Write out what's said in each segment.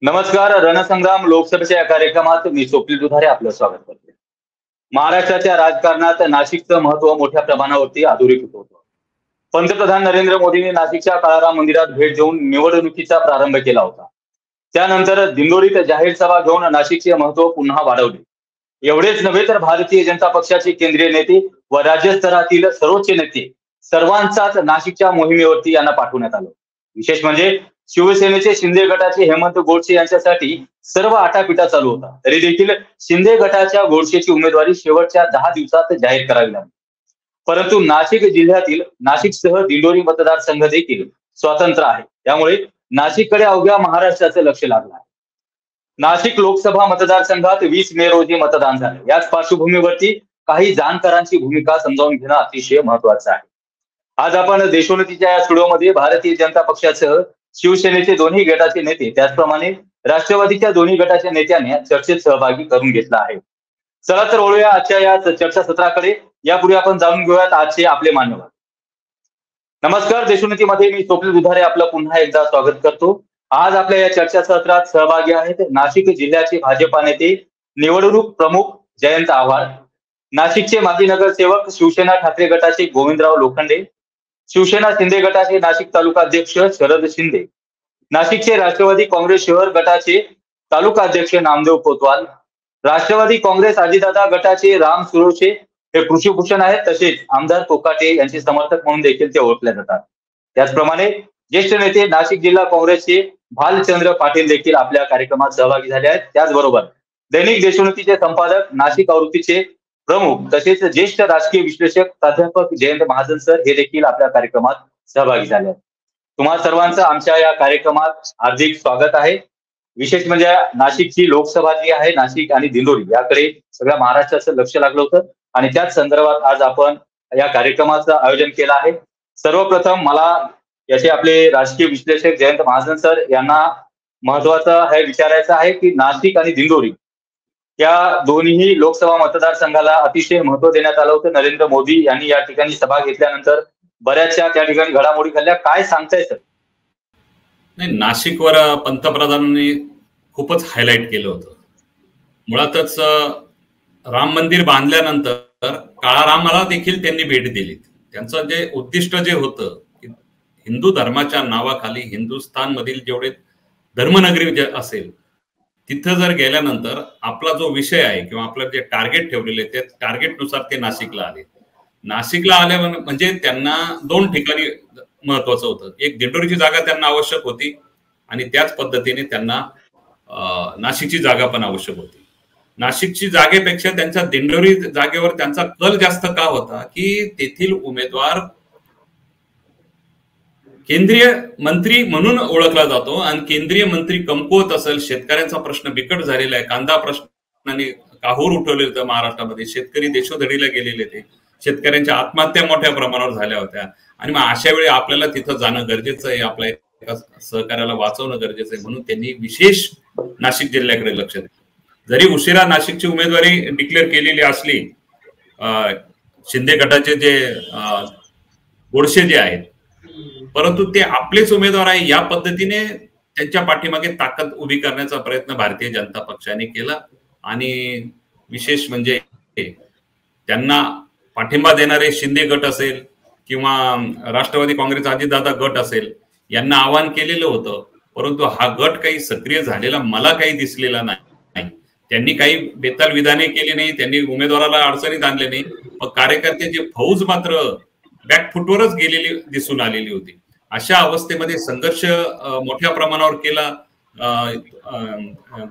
नमस्कार. रणसंग्राम लोकसभेच्या या कार्यक्रमात मी स्वप्नील दुधारे आपलं स्वागत करते. महाराष्ट्राच्या राजकारणात नाशिकचं महत्व मोठ्या प्रमाणावरती अधोरेखित होतं. पंतप्रधान नरेंद्र मोदींनी नाशिकच्या काळाराम मंदिरात भेट देऊन निवडणुकीचा प्रारंभ केला होता. त्यानंतर दिंडोरीत जाहीर सभा घेऊन नाशिकचे महत्व पुन्हा वाढवले. एवढेच नव्हे तर भारतीय जनता पक्षाचे केंद्रीय नेते व राज्यस्तरातील सर्वोच्च नेते सर्वांचाच नाशिकच्या मोहिमेवरती यांना पाठवण्यात आलं. विशेष म्हणजे शिवसेनेचे शिंदे गटाचे हेमंत गोडसे यांच्यासाठी सर्व आटापिटा चालू होता. तरी देखील शिंदे गटाच्या गोडसेची उमेदवारी शेवटच्या 10 दिवसात जाहीर करावी लागली. परंतु नाशिक जिल्ह्यातील नाशिकसह दिंडोरी मतदारसंघ देखील स्वतंत्र आहे. त्यामुळे नाशिककडे अवघ्या महाराष्ट्राचं लक्ष लागलं आहे. नाशिक लोकसभा मतदारसंघात 20 मे रोजी मतदान झाले. याच पार्श्वभूमीवरती काही जाणकारांची भूमिका समजावून घेणं अतिशय महत्वाचं आहे. आज आपण देशोन्नतीच्या या स्टुडिओमध्ये भारतीय जनता पक्षासह शिवसेनेचे दोन्ही गटाचे नेते त्याचप्रमाणे राष्ट्रवादीच्या दोन्ही गटाच्या नेत्यांनी चर्चेत सहभागी करून घेतला आहे. चला तर वळूया आजच्या या चर्चासत्राकडे. यापूर्वी आपण जाणून घेऊयात आजचे आपले मान्यवर. नमस्कार. देशोन्नतीमध्ये मी स्वप्नील दुधारे आपलं पुन्हा एकदा स्वागत करतो. आज आपल्या या चर्चासत्रात सहभागी आहेत नाशिक जिल्ह्याचे भाजपा नेते निवडणूक प्रमुख जयंत आव्हाड, नाशिकचे माजी नगरसेवक शिवसेना ठाकरे गटाचे गोविंदराव लोखंडे, शिवसेना शिंदे गटाचे नाशिक तालुका अध्यक्ष शरद शिंदे, नाशिकचे राष्ट्रवादी काँग्रेस शहर गटाचे तालुका अध्यक्ष नामदेव कोतवाल, राष्ट्रवादी काँग्रेस अजितदादा गटाचे राम सुरोशे हे कृषीभूषण आहेत. तसेच आमदार कोकाटे यांचे समर्थक म्हणून देखील ते ओळखले जातात. त्याचप्रमाणे ज्येष्ठ नेते नाशिक जिल्हा काँग्रेसचे भालचंद्र पाटील देखील आपल्या कार्यक्रमात सहभागी झाले आहेत. त्याचबरोबर दैनिक देशोन्नतीचे संपादक, नाशिक आवृत्तीचे प्रमुख तसेच ज्येष्ठ राजकीय विश्लेषक प्राध्यापक जयंत महाजन सर हे देखील आपल्या कार्यक्रमात सहभागी झाले आहेत. तुम्हा सर्वांचं आमच्या या कार्यक्रमात हार्दिक स्वागत आहे. विशेष म्हणजे नाशिकची लोकसभा जी आहे, नाशिक आणि दिंडोरी याकडे सगळ्या महाराष्ट्राचं लक्ष लागलं होतं आणि त्याच संदर्भात आज आपण या कार्यक्रमाचं आयोजन केलं आहे. सर्वप्रथम मला याचे आपले राजकीय विश्लेषक जयंत महाजन सर यांना महत्वाचं हे विचारायचं आहे की नाशिक आणि दिंडोरी या दोन्ही लोकसभा मतदारसंघाला अतिशय महत्व देण्यात आलं होतं. नरेंद्र मोदी यांनी या ठिकाणी सभा घेतल्यानंतर बऱ्याचशा त्या ठिकाणी घडामोडी घडल्या. काय सांगताय सर? नाही, नाशिकवर पंतप्रधानांनी खूपच हायलाइट केलं होतं. मुळातच राम मंदिर बांधल्यानंतर काळारामाला देखील त्यांनी भेट दिली. त्यांचं जे उद्दिष्ट जे होतं की हिंदू धर्माच्या नावाखाली हिंदुस्थानमधील जेवढे धर्मनगरी जे असेल तिथं जर गेल्यानंतर आपला जो विषय आहे किंवा आपलं जे टार्गेट ठेवलेले त्या टार्गेटनुसार ते नाशिकला आले. नाशिकला आले म्हणजे त्यांना 2 ठिकाणी महत्वाचं होतं. एक दिंडोरीची जागा त्यांना आवश्यक होती आणि त्याच पद्धतीने त्यांना नाशिकची जागा पण आवश्यक होती. नाशिकची जागेपेक्षा त्यांच्या दिंडोरी जागेवर त्यांचा कल जास्त का होता की तेथील उमेदवार केंद्रीय मंत्री म्हणून ओळखला जातो आणि केंद्रीय मंत्री कमकुवत असेल, शेतकऱ्यांचा प्रश्न बिकट झालेला आहे, कांदा प्रश्नाने काहूर उठवले होतं महाराष्ट्रामध्ये, शेतकरी देशोधडीला गेलेले ते, शेतकऱ्यांच्या आत्महत्या मोठ्या प्रमाणावर झाल्या होत्या आणि मग अशा वेळी आपल्याला तिथं जाणं गरजेचं आहे, आपल्या एका सहकार्याला वाचवणं गरजेचं आहे. म्हणून त्यांनी विशेष नाशिक जिल्ह्याकडे लक्ष दिलं. जरी उशिरा नाशिकची उमेदवारी डिक्लेअर केलेली असली, शिंदे गटाचे जे गोडसे जे आहेत, परंतु ते आपलेच उमेदवार आहे या पद्धतीने त्यांच्या पाठीमागे ताकद उभी करण्याचा प्रयत्न भारतीय जनता पक्षाने केला. आणि विशेष म्हणजे त्यांना पाठिंबा देणारे शिंदे गट असेल किंवा राष्ट्रवादी काँग्रेस अजितदादा गट असेल यांना आवाहन केलेलं होतं, परंतु हा गट काही सक्रिय झालेला मला काही दिसलेला नाही. त्यांनी काही बेताल विधाने केली नाही, त्यांनी उमेदवाराला अडचणीत आणले नाही, पण कार्यकर्त्याची फौज मात्र बॅकफुटवरच गेलेली दिसून आलेली होती. अशा अवस्थेमध्ये संघर्ष मोठ्या प्रमाणावर केला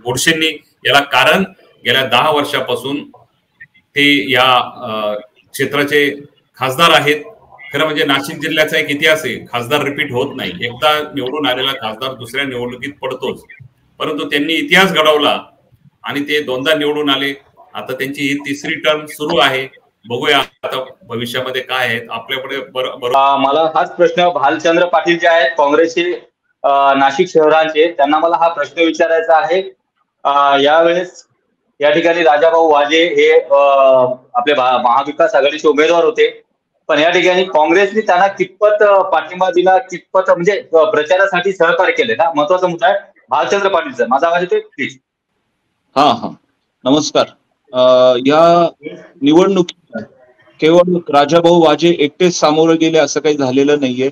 गोडसेंनी. याला कारण गेल्या 10 वर्षापासून ते या क्षेत्राचे खासदार आहेत. खरं म्हणजे नाशिक जिल्ह्याचा एक इतिहास आहे, खासदार रिपीट होत नाही. एकदा निवडून आलेला खासदार दुसऱ्या निवडणुकीत पडतोच, परंतु त्यांनी इतिहास घडवला आणि ते 2दा निवडून आले. आता त्यांची ही 3री टर्म सुरू आहे. बघूया आता भविष्यामध्ये काय आहे आपल्याकडे. मला हाच प्रश्न भालचंद्र पाटील जे आहेत काँग्रेसचे नाशिक शहरांचे, त्यांना मला हा प्रश्न विचारायचा आहे. यावेळेस या ठिकाणी राजाभाऊ वाजे हे आपले महाविकास आघाडीचे उमेदवार होते, पण या ठिकाणी काँग्रेसने त्यांना कितपत पाठिंबा दिला, कितपत म्हणजे प्रचारासाठी सहकार्य केले ना, महत्वाचा मुद्दा आहे. भालचंद्र पाटील सर, माझा आवाज येतोय प्लीज? हा, नमस्कार. या निवडणुकीत केवळ राजाभाऊ वाजे एकटेच सामोरं गेले असं काही झालेलं नाहीये.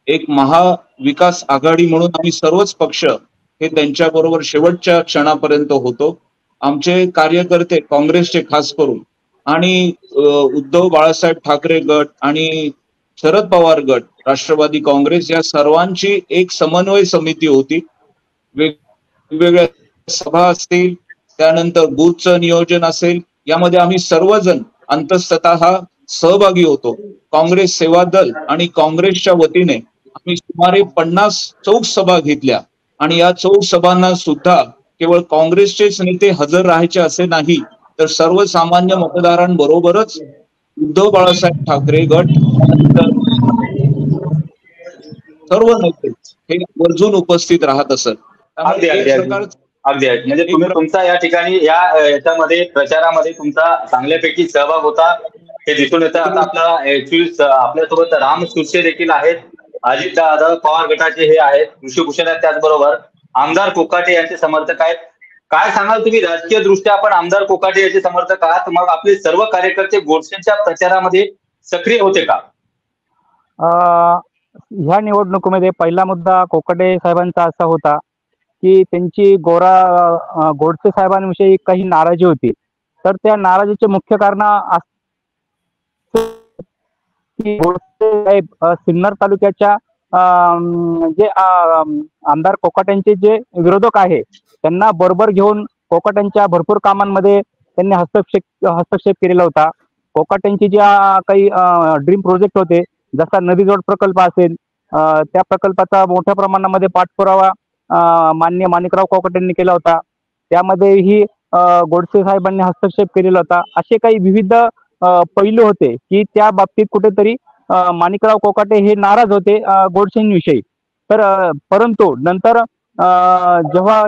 एक महाविकास आघाडी म्हणून आम्ही सर्वच पक्ष हे त्यांच्याबरोबर शेवटच्या क्षणापर्यंत होतो. आमचे कार्यकर्ते काँग्रेसचे खास करून आणि उद्धव बाळासाहेब ठाकरे गट आणि शरद पवार गट, राष्ट्रवादी काँग्रेस या सर्वांची एक समन्वय समिती होती. वेगवेगळ्या सभा असतील, त्यानंतर बूथचं नियोजन असेल, यामध्ये आम्ही सर्वजण अंतस्ततः सहभागी होतो. काँग्रेस सेवा दल आणि काँग्रेसच्या वतीने आम्ही सुमारे 50 चौक सभा घेतल्या आणि या चौक सभांना सुद्धा केवळ काँग्रेसचेच नेते हजर राहायचे असे नाही, तर सर्वसामान्य मतदारांबरोबरच उद्धव बाळासाहेब ठाकरे गट सर्व नेते हे वर्जून उपस्थित राहत असत. अगदी म्हणजे तुम्ही तुमचा या ठिकाणी याच्यामध्ये प्रचारामध्ये तुमचा चांगल्यापैकी सहभाग होता हे दिसून येतं. आता आपल्यासोबत राम सुरसे देखील आहेत, अजित दादा पवार गटाचे हे आहेत, ऋषीभूषण आहेत, त्याचबरोबर आमदार कोकाटे यांचे समर्थक आहेत. काय सांगाल तुम्ही, राजकीय दृष्ट्या आपण आमदार कोकाटे यांचे समर्थक आहात, मग आपले सर्व कार्यकर्ते गोडसेंच्या प्रचारामध्ये सक्रिय होते का? ह्या निवडणुकीमध्ये पहिला मुद्दा कोकाटे साहेबांचा असा होता की त्यांची गोडसे साहेबांविषयी काही नाराजी होती. तर त्या नाराजीचे मुख्य कारण की गोडसे साहेब सिन्नर तालुक्याच्या जे आमदार कोकाटेंचे जे विरोधक आहे त्यांना बरोबर घेऊन कोकाटेंच्या भरपूर कामांमध्ये त्यांनी हस्तक्षेप केलेला होता. कोकाटेंची ज्या काही ड्रीम प्रोजेक्ट होते, जसा नदीजोड प्रकल्प असेल, त्या प्रकल्पाचा मोठ्या प्रमाणामध्ये पाठपुरावा माननीय माणिकराव कोकाटेंनी केला होता. त्यामध्येही गोडसे साहेबांनी हस्तक्षेप केलेला होता. असे काही विविध पैलू होते की त्या बाबतीत कुठेतरी माणिकराव कोकाटे हे नाराज होते गोडसेंविषयी. तर परंतु नंतर जेव्हा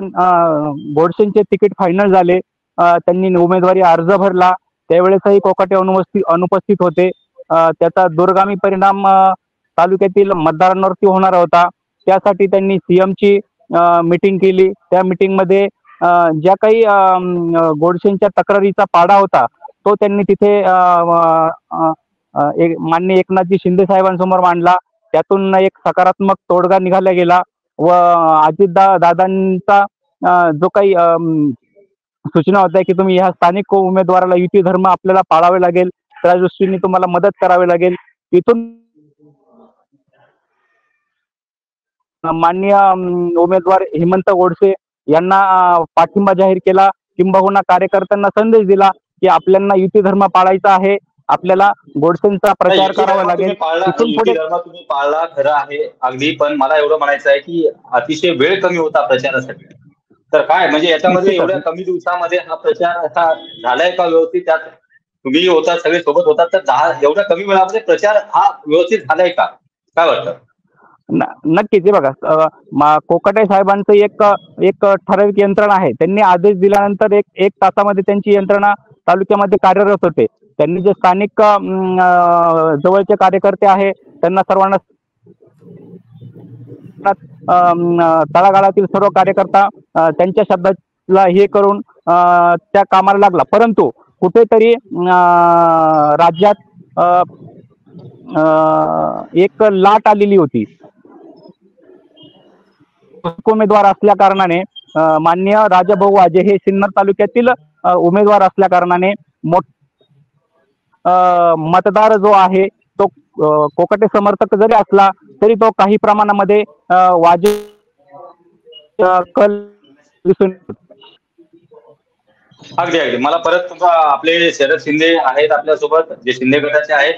गोडसेंचे तिकीट फायनल झाले, त्यांनी उमेदवारी अर्ज भरला, त्यावेळेसही कोकाटे अनुपस्थित होते. त्याचा दूरगामी परिणाम तालुक्यातील मतदारांवरती होणार होता. त्यासाठी त्यांनी सीएमची मीटिंग केली. त्या मीटिंगमध्ये ज्या काही गोडसेंच्या तक्रारीचा पाडा होता तो त्यांनी तिथे माननीय एकनाथजी शिंदे साहेबांसमोर मांडला. त्यातून एक सकारात्मक तोडगा निघाला गेला व दादांचा जो काही सूचना होत्या की तुम्ही ह्या स्थानिक उमेदवाराला युती धर्म आपल्याला पाळावे लागेल, त्या दृष्टीने तुम्हाला मदत करावी लागेल. तिथून माननीय उमेदवार हेमंत गोडसे यांना पाठिंबा जाहीर केला, किंबहुना कार्यकर्त्यांना संदेश दिला की आपल्याला युती धर्म पाळायचा आहे, आपल्याला गोडसेंचा प्रचार करावा लागेल. तिथून पुढे तुम्ही पाळला खरं आहे अगदी, पण मला एवढं म्हणायचं आहे की अतिशय वेळ कमी होता प्रचारासाठी. तर काय म्हणजे याच्यामध्ये एवढ्या कमी दिवसामध्ये हा प्रचार असा झालाय का व्यवस्थित? त्यात तुम्ही होता, सगळे सोबत होतात, तर एवढ्या कमी वेळामध्ये प्रचार हा व्यवस्थित झालाय का, काय वाटतं? नक्कीच. हे बघा, कोकाटे साहेबांचं एक ठराविक यंत्रणा आहे. त्यांनी आदेश दिल्यानंतर एक तासामध्ये त्यांची यंत्रणा तालुक्यामध्ये कार्यरत होते. त्यांनी जे स्थानिक जवळचे कार्यकर्ते आहे त्यांना सर्वांना तळागाळातील सर्व कार्यकर्ता त्यांच्या शब्दाला हे करून त्या कामाला लागला. परंतु कुठेतरी राज्यात एक लाट आलेली होती. उमेदवार असल्या कारणाने माननीय राजाभाऊ वाजे हे सिन्नर तालुक्यातील उमेदवार असल्या कारणाने मतदार जो आहे तो कोकाटे समर्थक जरी असला तरी तो काही प्रमाणामध्ये वाजे कल दिसून. अगदी मला परत तुमचा आपले शरद शिंदे आहेत आपल्यासोबत, जे शिंदे गटाचे आहेत.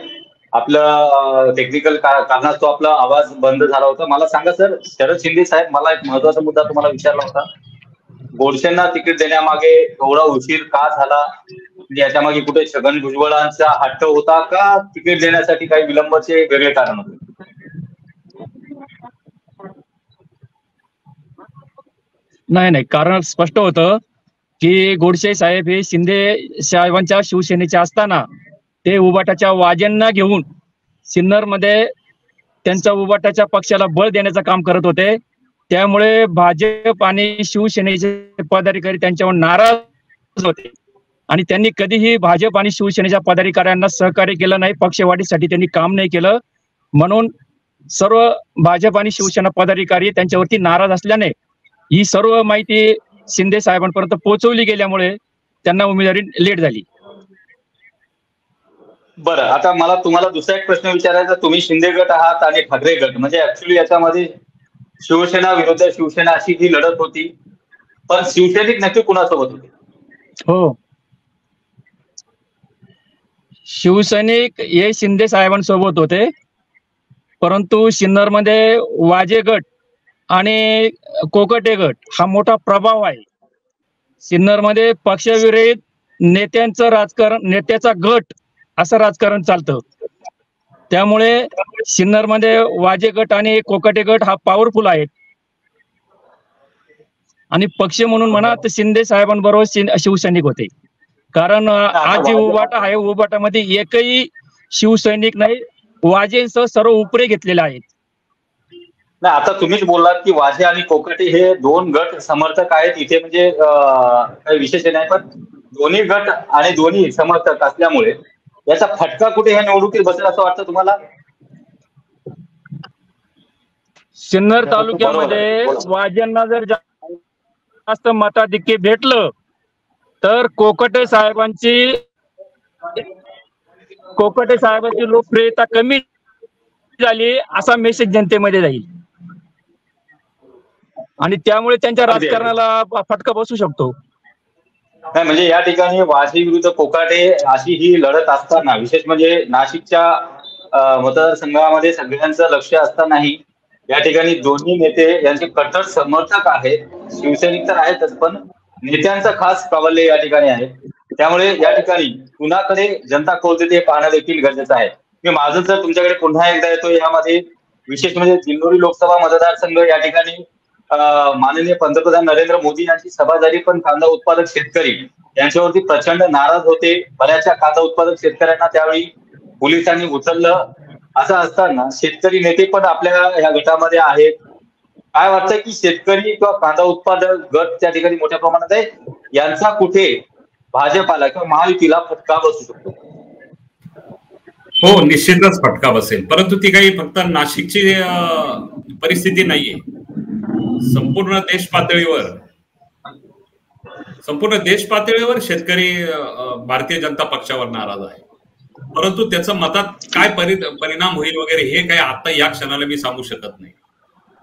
आपलं टेक्निकल कारणास्तव आपला आवाज बंद झाला होता. मला सांगा सर, शरद शिंदे साहेब, मला एक महत्वाचा मुद्दा तुम्हाला विचारला होता. गोडसेंना तिकीट देण्यामागे एवढा उशीर का झाला? म्हणजे याच्यामागे कुठे छगन भुजबळांचा हट्ट होता का तिकीट देण्यासाठी काही विलंबाचे वेगळे कारण होते? नाही, कारण स्पष्ट होतं की गोडसे साहेब हे शिंदे साहेबांच्या शिवसेनेचे असताना ते उबाटाच्या वाजेंना घेऊन सिन्नरमध्ये त्यांच्या उबाटाच्या पक्षाला बळ देण्याचं काम करत होते. त्यामुळे भाजप आणि शिवसेनेचे पदाधिकारी त्यांच्यावर नाराज होते आणि त्यांनी कधीही भाजप आणि शिवसेनेच्या पदाधिकाऱ्यांना सहकार्य केलं नाही, पक्षवाढीसाठी त्यांनी काम नाही केलं. म्हणून सर्व भाजप आणि शिवसेना पदाधिकारी त्यांच्यावरती नाराज असल्याने ही सर्व माहिती शिंदे साहेबांपर्यंत पोहोचवली गेल्यामुळे त्यांना उमेदवारी लेट झाली. बरं, आता मला तुम्हाला दुसरा एक प्रश्न विचारायचा. तुम्ही शिंदे गट आहात आणि ठाकरे गट, म्हणजे ऍक्च्युली याच्यामध्ये शिवसेना विरुद्ध शिवसेना अशी ही लढत होती, पण शिवसैनिक नक्की कुणासोबत होते? हो, शिवसैनिक हे शिंदे साहेबांसोबत होते, परंतु सिन्नरमध्ये वाजे गट आणि कोकटे गट हा मोठा प्रभाव आहे. सिन्नरमध्ये पक्षविरहित नेत्यांचं राजकारण, नेत्याचा गट असं राजकारण चालतं. त्यामुळे सिन्नरमध्ये वाजे गट आणि कोकटे गट हा पॉवरफुल आहेत आणि पक्ष म्हणून म्हणा तर शिंदे साहेबांबरोबर शिवसैनिक होते. कारण आज जे उभाटा आहे, उभाटामध्ये एकही शिवसैनिक नाही, वाजेंसह सर्व उपरे घेतलेले आहेत. नाही, आता तुम्हीच बोललात की वाजे आणि कोकटे हे दोन गट समर्थक आहेत इथे, म्हणजे काही विशेष नाही, पण दोन्ही गट आणि दोन्ही समर्थक असल्यामुळे याचा फटका कुठे ह्या निवडणुकीत बसेल असं वाटतं तुम्हाला? सिन्नर तालुक्यामध्ये वाजेंना जर जास्त मताधिक्य भेटलं तर कोकटे साहेबांची लोकप्रियता कमी झाली असा मेसेज जनतेमध्ये जाईल आणि त्यामुळे त्यांच्या राजकारणाला फटका बसू शकतो. नाही, म्हणजे या ठिकाणी वाशी विरुद्ध कोकाटे अशी ही लढत असताना, विशेष म्हणजे नाशिकच्या मतदारसंघामध्ये सगळ्यांचं लक्ष असतानाही या ठिकाणी दोन्ही नेते यांचे कट्टर समर्थक आहेत. शिवसैनिक तर आहेतच, पण नेत्यांचं खास प्राबल्य या ठिकाणी आहे. त्यामुळे या ठिकाणी कुणाकडे जनता कौल देते हे पाहणं देखील गरजेचं आहे. मी माझं जर तुमच्याकडे पुन्हा एकदा येतो, यामध्ये विशेष म्हणजे दिंडोरी लोकसभा मतदारसंघ या ठिकाणी माननीय पंतप्रधान नरेंद्र मोदी यांची सभा झाली, पण कांदा उत्पादक शेतकरी यांच्यावरती प्रचंड नाराज होते. बऱ्याचशा कांदा उत्पादक शेतकऱ्यांना त्यावेळी पोलिसांनी उचललं. असं असताना शेतकरी नेते पण आपल्या ह्या गटामध्ये आहेत. काय वाटतं की शेतकरी किंवा कांदा उत्पादक गट त्या ठिकाणी मोठ्या प्रमाणात आहे, यांचा कुठे भाजपाला किंवा महायुतीला फटका बसू शकतो? हो, निश्चितच फटका बसेल, परंतु ती काही फक्त नाशिकची परिस्थिती नाहीये. संपूर्ण देश पातळीवर शेतकरी भारतीय जनता पक्षावर नाराज आहे. परंतु त्याचा मतात काय परिणाम होईल वगैरे हे काय आता या क्षणाला मी सांगू शकत नाही.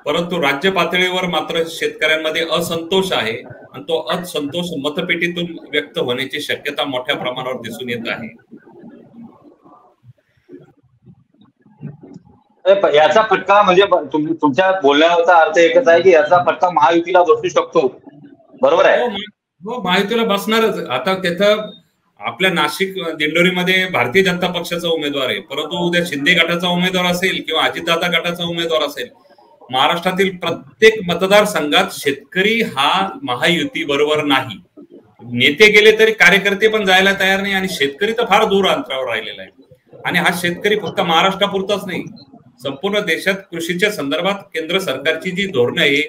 परंतु राज्य पातळीवर मात्र शेतकऱ्यांमध्ये असंतोष आहे आणि तो असंतोष मतपेटीतून व्यक्त होण्याची शक्यता मोठ्या प्रमाणावर दिसून येत आहे. याचा फटका म्हणजे तुमच्या बोलण्याचा अर्थ एकच आहे की याचा फटका महायुतीला बसू शकतो, बरोबर आहे? हो, महायुतीला बसणारच. आता तिथं आपल्या नाशिक दिंडोरीमध्ये भारतीय जनता पक्षाचा उमेदवार आहे, परंतु उद्या शिंदे गटाचा उमेदवार असेल किंवा अजितदादा गटाचा उमेदवार असेल, महाराष्ट्रातील प्रत्येक मतदारसंघात शेतकरी हा महायुती बरोबर नाही. नेते गेले तरी कार्यकर्ते पण जायला तयार नाही आणि शेतकरी तर फार दूर अंतरावर राहिलेला आहे. आणि हा शेतकरी फक्त महाराष्ट्रापुरताच नाही, संपूर्ण देशात कृषीच्या संदर्भात केंद्र सरकारची जी धोरणं आहे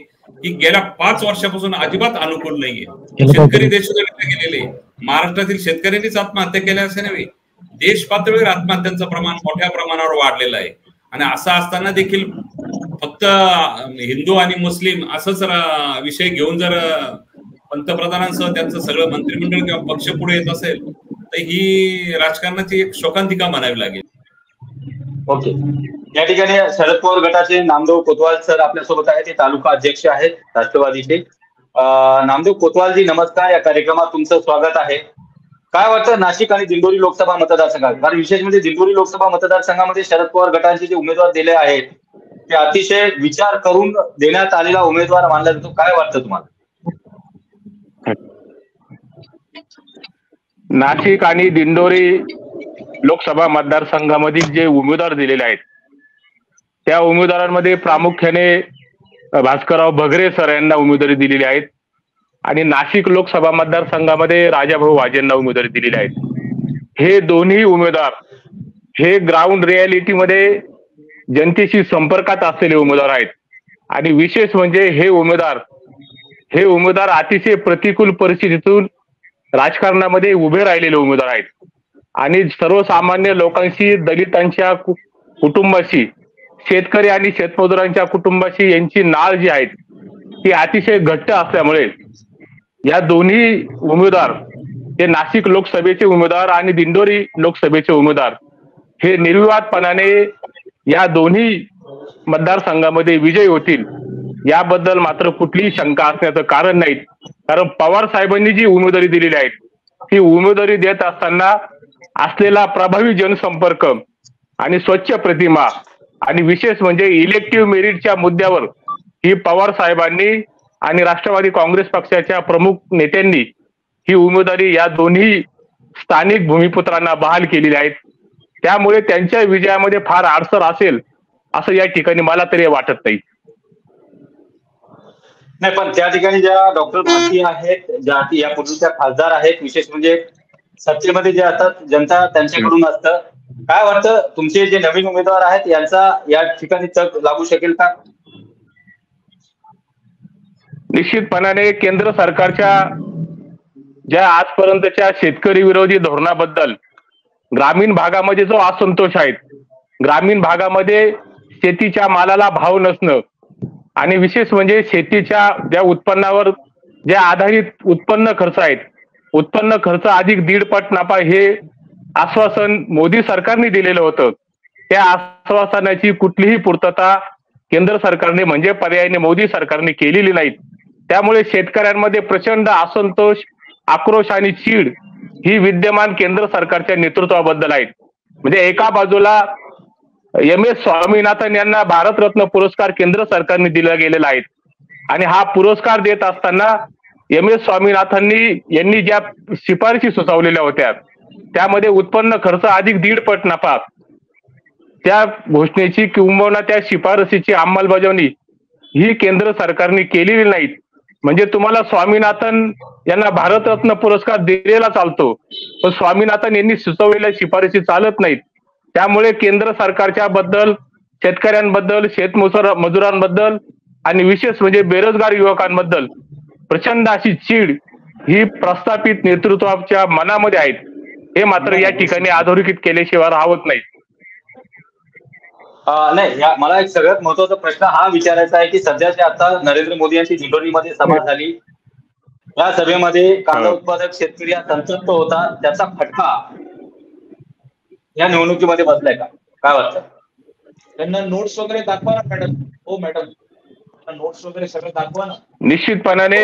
ही गेल्या 5 वर्षापासून अजिबात अनुकूल नाहीये. शेतकरी देशोधडीला गेलेले, महाराष्ट्रातील शेतकऱ्यांनीच आत्महत्या केल्या असे नव्हे, देश पातळीवर आत्महत्यांचं प्रमाण मोठ्या प्रमाणावर वाढलेलं आहे. आणि असं असताना देखील फक्त हिंदू आणि मुस्लिम असंच विषय घेऊन जर पंतप्रधानांसह त्यांचं सगळं मंत्रिमंडळ किंवा पक्ष पुढे येत असेल तर ही राजकारणाची एक शोकांतिका म्हणावी लागेल. ओके, या ठिकाणी शरद पवार गटाचे नामदेव कोतवाल सर आपल्यासोबत आहेत. ते तालुका अध्यक्ष आहेत राष्ट्रवादीचे. नामदेव कोतवालजी नमस्कार, या कार्यक्रमात तुमचं स्वागत आहे. काय वाटतं नाशिक आणि दिंडोरी लोकसभा मतदारसंघात, कारण विशेष म्हणजे दिंडोरी लोकसभा मतदारसंघामध्ये शरद पवार गटांचे जे उमेदवार दिले आहेत ते अतिशय विचार करून देण्यात आलेला उमेदवार मानला जातो. काय वाटतं तुम्हाला? नाशिक आणि दिंडोरी लोकसभा मतदारसंघामधील जे उमेदवार दिलेले आहेत त्या उमेदवारांमध्ये प्रामुख्याने भास्करराव भगरे सर यांना उमेदवारी दिलेली आहेत आणि नाशिक लोकसभा मतदारसंघामध्ये राजाभाऊ वाजेंना उमेदवारी दिलेली आहेत. हे दोन्ही उमेदवार हे ग्राउंड रियालिटीमध्ये जनतेशी संपर्कात असलेले उमेदवार आहेत. आणि विशेष म्हणजे हे उमेदवार अतिशय प्रतिकूल परिस्थितीतून राजकारणामध्ये उभे राहिलेले उमेदवार आहेत आणि सर्वसामान्य लोकांशी, दलितांच्या कुटुंबाशी, शेतकरी आणि शेतमजुरांच्या कुटुंबाशी यांची नाळ जी आहे ती अतिशय घट्ट असल्यामुळे या दोन्ही उमेदवार, हे नाशिक लोकसभेचे उमेदवार आणि दिंडोरी लोकसभेचे उमेदवार, हे निर्विवादपणाने या दोन्ही मतदारसंघामध्ये विजयी होतील याबद्दल मात्र कुठलीही शंका असण्याचं कारण नाही. कारण पवार साहेबांनी जी उमेदवारी दिलेली आहे ती उमेदवारी देत असताना असलेला प्रभावी जनसंपर्क आणि स्वच्छ प्रतिमा आणि विशेष म्हणजे इलेक्टिव्ह मेरिटच्या मुद्द्यावर ही पवार साहेबांनी आणि राष्ट्रवादी काँग्रेस पक्षाच्या प्रमुख नेत्यांनी ही उमेदवारी या दोन्ही स्थानिक भूमिपुत्रांना बहाल केलेली आहे. त्यामुळे त्यांच्या विजयामध्ये फार अडसर असेल असं या ठिकाणी मला तरी वाटत नाही. नाही, पण त्या ठिकाणी ज्या डॉक्टर भारती आहेत, ज्या या पूर्वीच्या खासदार आहेत, विशेष म्हणजे सत्तेमध्ये जे असतात जनता त्यांच्याकडून असतं. काय वाटतं, तुमचे जे नवीन उमेदवार आहेत यांचा या ठिकाणी तग लागू शकेल का? निश्चितपणाने केंद्र सरकारच्या ज्या आजपर्यंतच्या शेतकरी विरोधी धोरणाबद्दल ग्रामीण भागामध्ये जो असंतोष आहे, ग्रामीण भागामध्ये शेतीच्या मालाला भाव नसणं आणि विशेष म्हणजे शेतीच्या ज्या उत्पन्नावर जे आधारित उत्पन्न खर्च आहेत, उत्पन्न खर्च अधिक 1.5 पट नफा हे आश्वासन मोदी सरकारने दिलेलं होतं. त्या आश्वासनाची कुठलीही पूर्तता केंद्र सरकारने म्हणजे पर्यायाने मोदी सरकारने केलेली नाही. त्यामुळे शेतकऱ्यांमध्ये प्रचंड असंतोष, आक्रोश आणि चीड ही विद्यमान केंद्र सरकारच्या नेतृत्वाबद्दल आहे. म्हणजे एका बाजूला MS स्वामीनाथन यांना भारतरत्न पुरस्कार केंद्र सरकारने दिला गेलेला आहे आणि हा पुरस्कार देत असताना MS स्वामीनाथन यांनी ज्या शिफारशी सुचवलेल्या होत्या त्यामध्ये उत्पन्न खर्च अधिक 1.5 पट नफा, त्या घोषणेची किंबहुना त्या शिफारशीची अंमलबजावणी ही केंद्र सरकारने केलेली नाही. म्हणजे तुम्हाला स्वामीनाथन यांना भारतरत्न पुरस्कार दिलेला चालतो, पण स्वामीनाथन यांनी सुचवलेल्या शिफारशी चालत नाहीत. त्यामुळे केंद्र सरकारच्या बद्दल, शेतकऱ्यांबद्दल, शेतमजुरांबद्दल आणि विशेष म्हणजे बेरोजगार युवकांबद्दल प्रचंड अशी चीड ही प्रस्थापित नेतृत्वाच्या मनामध्ये आहेत. हे मात्र या ठिकाणी अधोरेखित केल्याशिवाय राहत नाही. नाही, मला एक सगळ्यात महत्वाचा प्रश्न हा विचारायचा आहे की सध्या जे आता नरेंद्र मोदी यांची दिंडोरीमध्ये सभा झाली, या सभेमध्ये कांदा उत्पादक शेतकरी हा संतप्त होता, त्याचा फटका या निवडणुकीमध्ये बसलाय का? काय वाटतं? त्यांना नोट्स वगैरे दाखवा ना मॅडम. हो मॅडम, नोट्स वगैरे सगळं दाखवा ना. निश्चितपणाने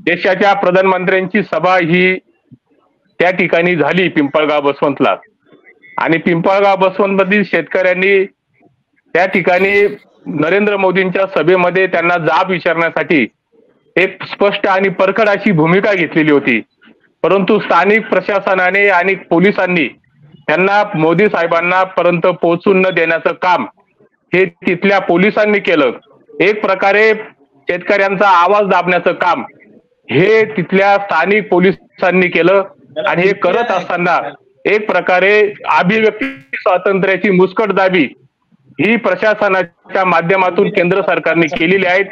देशाच्या प्रधानमंत्र्यांची सभा ही त्या ठिकाणी झाली पिंपळगाव बसवंतला आणि पिंपळगाव बसवंत मधील शेतकऱ्यांनी त्या ठिकाणी नरेंद्र मोदींच्या सभेमध्ये त्यांना जाब विचारण्यासाठी एक स्पष्ट आणि परखड अशी भूमिका घेतलेली होती. परंतु स्थानिक प्रशासनाने आणि पोलिसांनी त्यांना मोदी साहेबांना पर्यंत पोहोचून न देण्याचं काम हे तिथल्या पोलिसांनी केलं. एक प्रकारे शेतकऱ्यांचा आवाज दाबण्याचं काम हे तिथल्या स्थानिक पोलिसांनी केलं आणि हे करत असताना एक प्रकारे अभिव्यक्ती स्वातंत्र्याची मुस्कटदाबी ही प्रशासनाच्या माध्यमातून केंद्र सरकारने केलेली आहे.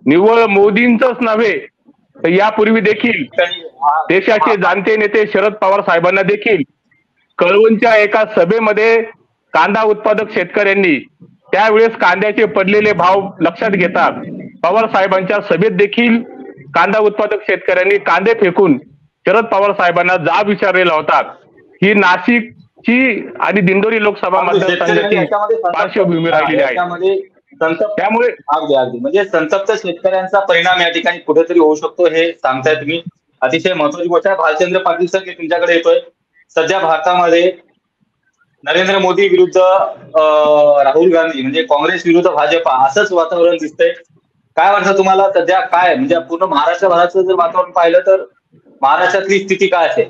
निव्वळ मोदींचंच नव्हे तर यापूर्वी देखील देशाचे जाणते नेते शरद पवार साहेबांना देखील कळवणच्या एका सभेमध्ये कांदा उत्पादक शेतकऱ्यांनी त्यावेळेस कांद्याचे पडलेले भाव लक्षात घेता पवार साहेबांच्या सभेत देखील कांदा उत्पादक शेतकऱ्यांनी कांदे फेकून शरद पवार साहेबांना जाब विचारलेला होता. ही नाशिकची आणि दिंडोरी लोकसभा मतदारसंघाची पार्श्वभूमी राहिलेली आहे. त्यामुळे अगदी म्हणजे संतप्त शेतकऱ्यांचा परिणाम या ठिकाणी कुठेतरी होऊ शकतो हे सांगताय तुम्ही. अतिशय महत्वाची गोष्ट आहे. भालचंद्र पाटील सर, मी तुमच्याकडे येतोय. सध्या भारतामध्ये नरेंद्र मोदी विरुद्ध राहुल गांधी म्हणजे काँग्रेस विरुद्ध भाजपा असंच वातावरण दिसतंय. काय वाटतं तुम्हाला सध्या काय म्हणजे पूर्ण महाराष्ट्रभराचं जर वातावरण पाहिलं तर महाराष्ट्रातली स्थिती काय असेल?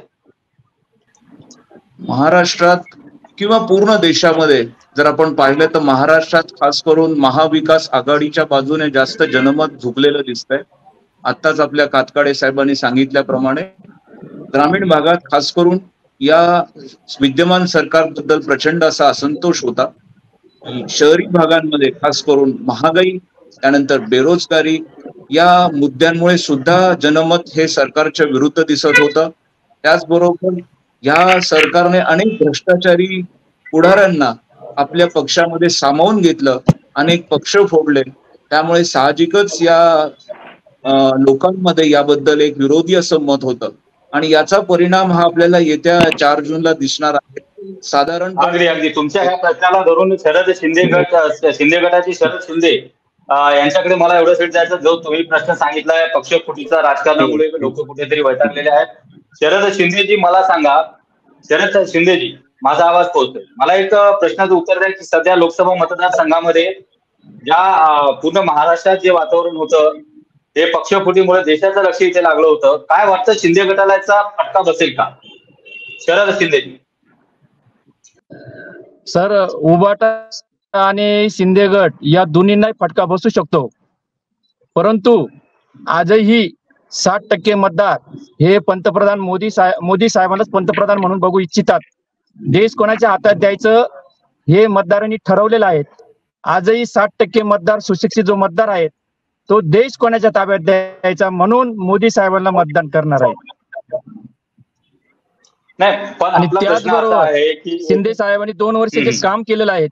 महाराष्ट्रात किंवा पूर्ण देशामध्ये जर आपण पाहिलं तर महाराष्ट्रात खास करून महाविकास आघाडीच्या बाजूने जास्त जनमत झुकलेलं दिसतंय. आत्ताच आपल्या कातकाडे साहेबांनी सांगितल्याप्रमाणे ग्रामीण भागात खास करून या विद्यमान सरकारबद्दल प्रचंड असा असंतोष होता शहरी भागांमध्ये खास करून महागाई, त्यानंतर बेरोजगारी या मुद्द्यांमुळे सुद्धा जनमत हे सरकारच्या विरुद्ध दिसत होतं. त्याचबरोबर या सरकारने अनेक भ्रष्टाचारी पुढाऱ्यांना आपल्या पक्षामध्ये सामावून घेतलं, अनेक पक्ष फोडले. त्यामुळे साहजिकच या लोकांमध्ये याबद्दल एक विरोधी असं मत होतं आणि याचा परिणाम हा आपल्याला येत्या 4 जूनला दिसणार आहे. साधारण अगदी तुमच्या ह्या प्रश्नाला धरून शरद शिंदे गटाची शरद शिंदे यांच्याकडे मला एवढं जायचं, जो तुम्ही प्रश्न सांगितलाय पक्षफुटीचा राजकारणामुळे लोक कुठेतरी वैतागलेले आहेत. शरद शिंदेजी मला सांगा, शरद शिंदेजी माझा आवाज पोहोचतोय, मला एक प्रश्नाचं उत्तर द्या की सध्या लोकसभा मतदारसंघामध्ये ज्या पूर्ण महाराष्ट्रात जे वातावरण होतं ते पक्षफुटीमुळे देशाचं लक्ष इथे लागलं होतं, काय वाटतं शिंदे गटाला याचा फटका बसेल का? शरद शिंदेजी. सर, उबाटा आणि शिंदे गट या दोन्हींनाही फटका बसू शकतो, परंतु आजही 60% मतदार हे पंतप्रधान मोदी साहेबांनाच पंतप्रधान म्हणून बघू इच्छितात. देश कोणाच्या हातात द्यायचं हे मतदारांनी ठरवलेलं आहे. आजही 60% मतदार, सुशिक्षित जो मतदार आहेत, तो देश कोणाच्या ताब्यात द्यायचा म्हणून मोदी साहेबांना मतदान करणार आहे. आणि त्याचबरोबर शिंदे साहेबांनी 2 वर्ष जे काम केलेलं आहे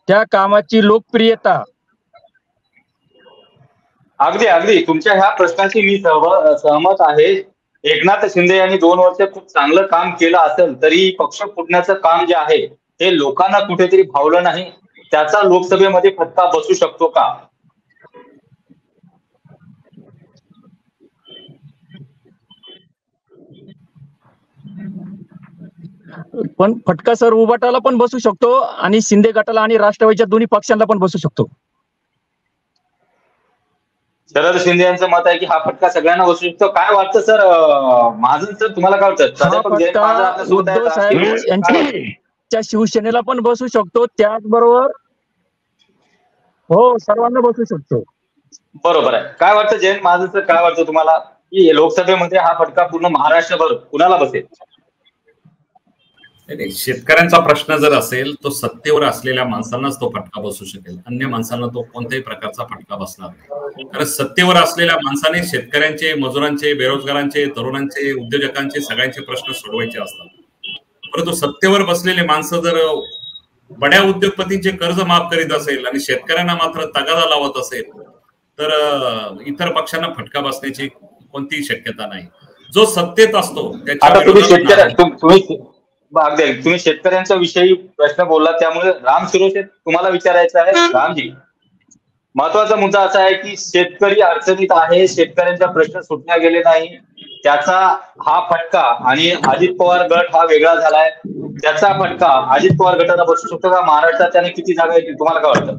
त्या कामाची लोकप्रियता. अगदी तुमच्या ह्या प्रश्नाशी मी सहमत आहे. एकनाथ शिंदे यांनी 2 वर्ष खूप चांगलं काम केलं असेल तरी पक्ष फुटण्याचं काम जे आहे ते लोकांना कुठेतरी भावलं नाही. त्याचा लोकसभेमध्ये फटका बसू शकतो का? पण फटका सर उबाटाला पण बसू शकतो आणि शिंदे गटाला आणि राष्ट्रवादीच्या दोन्ही पक्षांना पण बसू शकतो. शरद शिंदे यांचं मत आहे की हा फटका सगळ्यांना बसू शकतो. काय वाटतं सर महाजन सर, तुम्हाला काय वाटतं? उद्धव साहेब यांच्या शिवसेनेला पण बसू शकतो, त्याचबरोबर हो सर्वांना बसू शकतो. बरोबर आहे. काय वाटतं जयंत महाजन सर, काय वाटतं तुम्हाला की लोकसभेमध्ये हा फटका पूर्ण महाराष्ट्रभर कुणाला बसेल? शेतकऱ्यांचा प्रश्न जर असेल तो सत्तेवर असलेल्या माणसांनाच तो फटका बसू शकेल, अन्य माणसांना तो कोणत्याही प्रकारचा फटका बसणार नाही. कारण सत्तेवर असलेल्या माणसाने शेतकऱ्यांचे, मजुरांचे, बेरोजगारांचे, तरुणांचे, उद्योजकांचे सगळ्यांचे प्रश्न सोडवायचे असतात. परंतु सत्तेवर बसलेले माणसं जर बड्या उद्योगपतींचे कर्ज माफ करीत असेल आणि शेतकऱ्यांना मात्र तगादा लावत असेल तर इतर पक्षांना फटका बसण्याची कोणतीही शक्यता नाही. जो सत्तेत असतो तुम्ही शेतकऱ्यांच्या विषयी प्रश्न बोलला, त्यामुळे राम सुरोशे तुम्हाला विचारायचं आहे. रामजी, महत्वाचा मुद्दा असा आहे की शेतकरी अडचणीत आहे, शेतकऱ्यांचा प्रश्न सुटला गेले नाही, त्याचा हा फटका आणि अजित पवार गट हा वेगळा झालाय, त्याचा फटका अजित पवार गटाला बसू शकतो का? महाराष्ट्रात त्याने किती जागा येतील तुम्हाला काय वाटतं?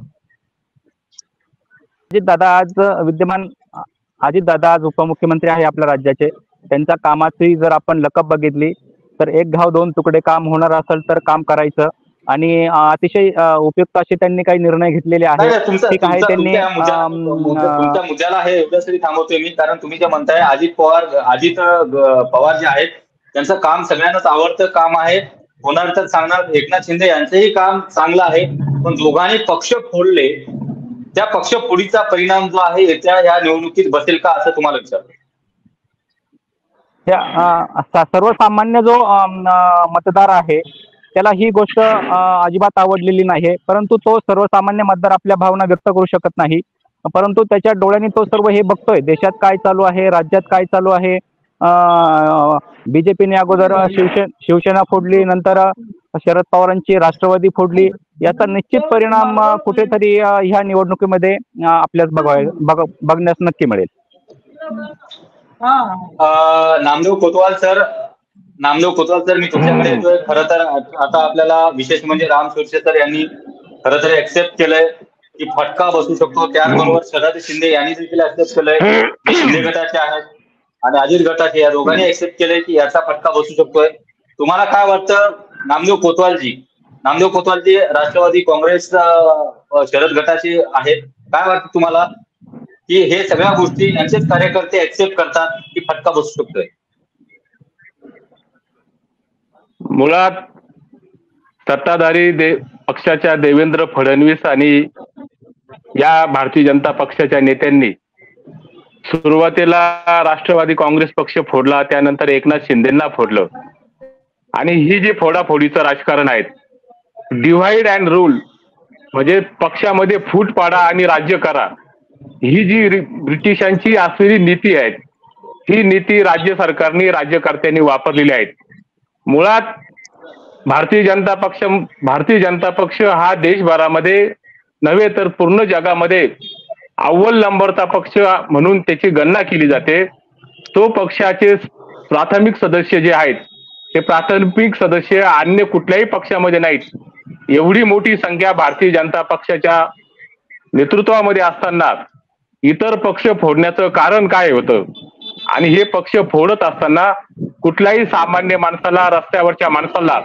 अजितदादा आज उपमुख्यमंत्री आहे आपल्या राज्याचे. त्यांच्या कामाची जर आपण लकब बघितली तर एक घाव 2 तुकडे काम होणार असेल तर काम करायचं आणि अतिशय उपयुक्त असे त्यांनी काही निर्णय घेतलेले आहेत. ठीक आहे, त्यांनी तुमच्या मुद्द्याला हे एवढ्यासाठी थांबवतोय मी, कारण तुम्ही जे म्हणताय अजित पवार जे आहेत त्यांचं काम सगळ्यांनाच आवडतं काम आहे, होणार तर सांगणार. एकनाथ शिंदे यांचंही काम चांगलं आहे, पण दोघांनी पक्ष फोडले, त्या पक्ष फोडीचा परिणाम जो आहे येत्या या निवडणुकीत बसेल का असं तुम्हाला विचारतो? सर्वसामान्य जो मतदार आहे त्याला ही गोष्ट अजिबात आवडलेली नाही, परंतु तो सर्वसामान्य मतदार आपल्या भावना व्यक्त करू शकत नाही. परंतु त्याच्या डोळ्यांनी तो सर्व हे बघतोय, देशात काय चालू आहे, राज्यात काय चालू आहे. बीजेपीने अगोदर शिवसेना फोडली, नंतर शरद पवारांची राष्ट्रवादी फोडली. याचा निश्चित परिणाम कुठेतरी ह्या निवडणुकीमध्ये आपल्यास बघण्यास नक्की मिळेल. नामदेव कोतवाल सर, मी तुमच्याकडे येतोय. खरं तर आता आपल्याला विशेष म्हणजे राम सुरशे सर यांनी खरं तर ऍक्सेप्ट केलंय की फटका बसू शकतो. त्याचबरोबर शरद शिंदे यांनी देखील ऍक्सेप्ट केलंय, शिंदे गटाचे आहेत आणि अजित गटाचे, या दोघांनी ऍक्सेप्ट केलंय की याचा फटका बसू शकतोय. तुम्हाला काय वाटतं नामदेव कोतवालजी राष्ट्रवादी काँग्रेस शरद गटाचे आहेत, काय वाटतं तुम्हाला की हे सगळ्या गोष्टी यांचेच कार्यकर्ते ऍक्सेप्ट करतात की फटका बसू शकतोय? मुळात सत्ताधारी पक्षाच्या देवेंद्र फडणवीस आणि या भारतीय जनता पक्षाच्या नेत्यांनी सुरुवातीला राष्ट्रवादी काँग्रेस पक्ष फोडला, त्यानंतर एकनाथ शिंदेना फोडलं. आणि ही जी फोडाफोडीचं राजकारण आहे, डिव्हाइड अँड रूल म्हणजे पक्षामध्ये फूट पाडा आणि राज्य करा, ही जी ब्रिटिशांची असलेली नीती आहे, ही नीती राज्य सरकारने राज्यकर्त्यांनी वापरलेली आहे. मुळात भारतीय जनता पक्ष हा देशभरामध्ये नव्हे तर पूर्ण जगामध्ये अव्वल नंबरचा पक्ष म्हणून त्याची गणना केली जाते. तो पक्षाचे प्राथमिक सदस्य जे आहेत ते प्राथमिक सदस्य अन्य कुठल्याही पक्षामध्ये नाहीत. एवढी मोठी संख्या भारतीय जनता पक्षाच्या नेतृत्वामध्ये असताना इतर पक्ष फोडण्याचं कारण काय होतं? आणि हे पक्ष फोडत असताना कुठल्याही सामान्य माणसाला, रस्त्यावरच्या माणसाला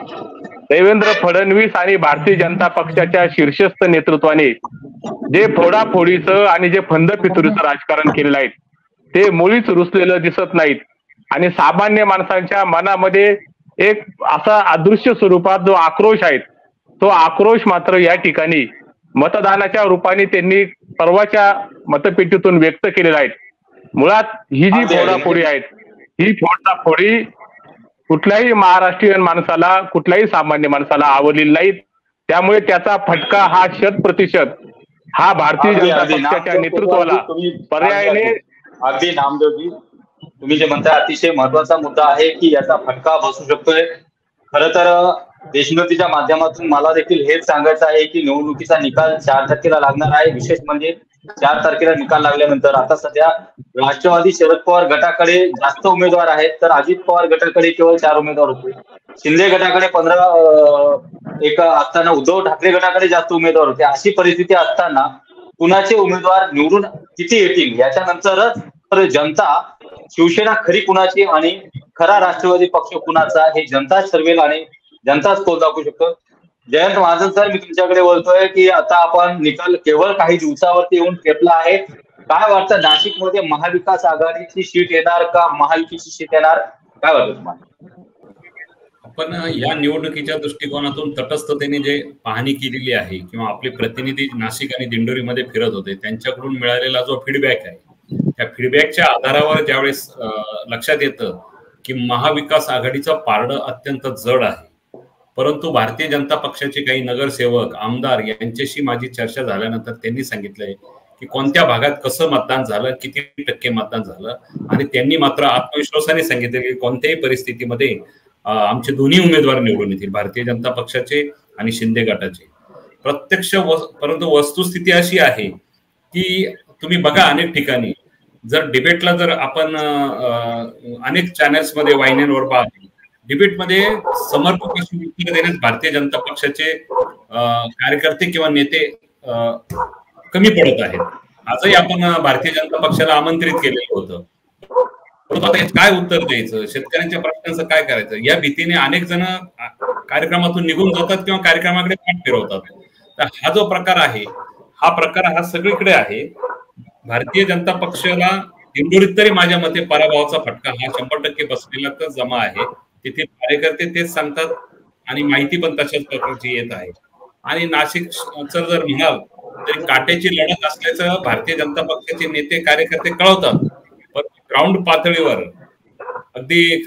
देवेंद्र फडणवीस आणि भारतीय जनता पक्षाच्या शीर्षस्थ नेतृत्वाने जे फोडाफोडीचं आणि जे फंदफितुरीचं राजकारण केलेलं आहे ते मुळीच रुसलेलं दिसत नाहीत. आणि सामान्य माणसांच्या मनामध्ये एक असा अदृश्य स्वरूपात जो आक्रोश आहे, तो आक्रोश मात्र या ठिकाणी मतदानाच्या रूपाने त्यांनी परवाच्या मतपेटीतून व्यक्त केलेला आहे. मुळात ही जी फोडाफोडी आहेत, ही फोडाफोडी कुठल्याही महाराष्ट्रीयन माणसाला, कुठल्याही सामान्य माणसाला आवडलेली नाहीत. त्यामुळे त्याचा फटका हा 100% हा भारतीय जनता पक्षाच्या नेतृत्वाला पर्यायाने. अगदी नामदेवजी, तुम्ही जे म्हणताय अतिशय महत्वाचा मुद्दा आहे की याचा फटका बसू शकतोय. खरं तर देशोन्नतीच्या माध्यमातून मला देखील हेच सांगायचं आहे की निवडणुकीचा निकाल 4 तारखेला लागणार आहे. विशेष म्हणजे 4 तारखेला निकाल लागल्यानंतर आता सध्या राष्ट्रवादी शरद पवार गटाकडे जास्त उमेदवार आहेत, तर अजित पवार गटाकडे केवळ 4 उमेदवार होते. शिंदे गटाकडे 15 असताना उद्धव ठाकरे गटाकडे जास्त उमेदवार होते. अशी परिस्थिती असताना कुणाचे उमेदवार निवडून किती येतील याच्यानंतरच जनता शिवसेना खरी कुणाची आणि खरा राष्ट्रवादी पक्ष कुणाचा हे जनताच ठरवेल आणि जनताच कोल दाखवू शकतो. जयंत महाजन सर, मी तुमच्याकडे बोलतोय की आता आपण निकाल केवळ काही दिवसावरती येऊन ठेपला आहे. काय वाटतं, नाशिकमध्ये महाविकास आघाडीची सीट येणार का महायुतीची सीट येणार, काय वाटतं तुम्हाला? आपण या निवडणुकीच्या दृष्टिकोनातून तटस्थतेने जे पाहणी केलेली आहे किंवा आपले प्रतिनिधी नाशिक आणि दिंडोरीमध्ये फिरत होते त्यांच्याकडून मिळालेला जो फीडबॅक आहे, त्या फीडबॅकच्या आधारावर ज्यावेळेस लक्षात येतं की महाविकास आघाडीचं पारडं अत्यंत जड आहे. परंतु भारतीय जनता पक्षाचे काही नगरसेवक, आमदार यांच्याशी माझी चर्चा झाल्यानंतर त्यांनी सांगितलंय की कोणत्या भागात कसं मतदान झालं, किती टक्के मतदान झालं, आणि त्यांनी मात्र आत्मविश्वासाने सांगितले की कोणत्याही परिस्थितीमध्ये आमचे दोन्ही उमेदवार निवडून येतील, भारतीय जनता पक्षाचे आणि शिंदे गटाचे. परंतु वस्तुस्थिती अशी आहे की तुम्ही बघा अनेक ठिकाणी जर डिबेटला जर आपण अनेक चॅनल्समध्ये वाहिन्यांवर पाहतो, डिबेटमध्ये समर्पक अशी उत्तर देण्यास भारतीय जनता पक्षाचे कार्यकर्ते किंवा नेते कमी पडत आहेत. आजही आपण भारतीय जनता पक्षाला आमंत्रित केलेलं होतं, परंतु आता काय उत्तर द्यायचं, शेतकऱ्यांच्या प्रश्नांचं काय करायचं या भीतीने अनेक जण कार्यक्रमातून निघून जातात किंवा कार्यक्रमाकडे पाठ फिरवतात. तर हा जो प्रकार आहे, हा प्रकार हा सगळीकडे आहे. भारतीय जनता पक्षाला दिंडोरीत तरी माझ्या मते पराभवाचा फटका हा 100% बसलेला तर जमा आहे. तिथे कार्यकर्ते तेच सांगतात आणि माहिती पण तशाच प्रकारची येत आहे. आणि नाशिक जर म्हणाल तरी काट्याची लढत असल्याचं भारतीय जनता पक्षाचे नेते कार्यकर्ते कळवतात, पण ग्राउंड पातळीवर अगदी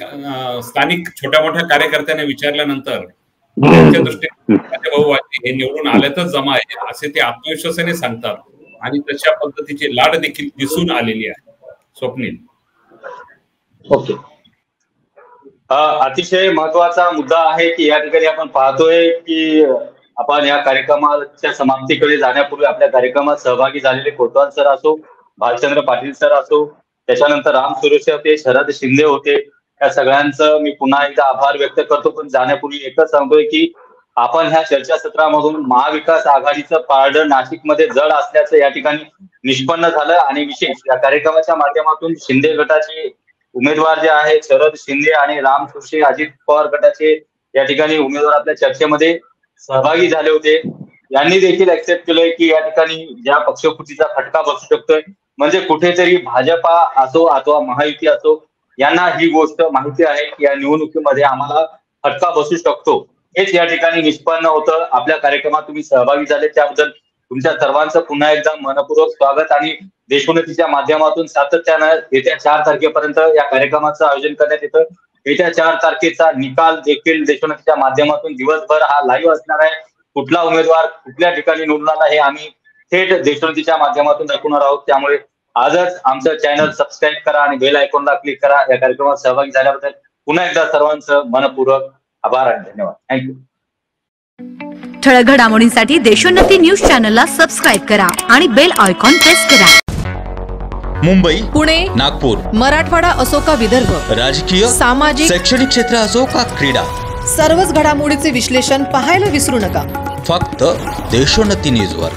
स्थानिक छोट्या मोठ्या कार्यकर्त्यांना विचारल्यानंतर त्यांच्या दृष्टीने भाऊ वाजे हे निवडून आल्यातच जमा आहे असे ते आत्मविश्वासाने सांगतात आणि तशा पद्धतीची लाड देखील दिसून आलेली आहे. स्वप्नील. ओके, अतिशय महत्वाचा मुद्दा आहे की या ठिकाणी आपण पाहतोय की आपण या कार्यक्रमाच्या समाप्तीकडे जाण्यापूर्वी आपल्या कार्यक्रमात सहभागी झालेले कोतवाल सर असो, भालचंद्र पाटील सर असो, त्याच्यानंतर राम सुरेश होते, शरद शिंदे होते, या सगळ्यांचं मी पुन्हा एकदा आभार व्यक्त करतो. पण जाण्यापूर्वी एकच सांगतोय की आपण ह्या चर्चासत्रामधून महाविकास आघाडीचं पारडं नाशिकमध्ये जड असल्याचं या ठिकाणी निष्पन्न झालं. आणि विशेष या कार्यक्रमाच्या माध्यमातून शिंदे गटाचे उमेदवार जे आहेत शरद शिंदे आणि राम सुरशे, अजित पवार गटाचे या ठिकाणी उमेदवार आपल्या चर्चेमध्ये सहभागी झाले होते. यांनी देखील ऍक्सेप्ट केलंय की या ठिकाणी ज्या पक्षफुटीचा फटका बसू शकतोय, म्हणजे कुठेतरी भाजपा असो अथवा महायुती असो यांना ही गोष्ट माहिती आहे की या निवडणुकीमध्ये आम्हाला फटका बसू शकतो. हेच या ठिकाणी निष्पन्न होतं. आपल्या कार्यक्रमात तुम्ही सहभागी झाले त्याबद्दल तुमच्या सर्वांचं पुन्हा एकदा मनपूर्वक स्वागत. आणि देशोन्नतीच्या माध्यमातून सातत्यानं येत्या 4 तारखेपर्यंत या कार्यक्रमाचं आयोजन करण्यात येतं. येत्या 4 तारखेचा निकाल देखील देशोन्नतीच्या माध्यमातून दिवसभर हा लाईव्ह असणार आहे. कुठला उमेदवार कुठल्या ठिकाणी निवडून आला हे आम्ही थेट देशोन्नतीच्या माध्यमातून दाखवणार आहोत. त्यामुळे आजच आमचं चॅनल सबस्क्राईब करा आणि बेल आयकॉनला क्लिक करा. या कार्यक्रमात सहभागी झाल्याबद्दल पुन्हा एकदा सर्वांचं मनपूर्वक आभार आणि धन्यवाद. थँक्यू. ठळक घडामोडींसाठी देशोन्नती न्यूज चॅनलला सबस्क्राईब करा आणि बेल आयकॉन प्रेस करा. मुंबई, पुणे, नागपूर, मराठवाडा असो का विदर्भ, राजकीय, सामाजिक, शैक्षणिक क्षेत्र असो का क्रीडा, सर्वच घडामोडीचे विश्लेषण पाहायला विसरू नका. फक्त देशोन्नती न्यूजवर.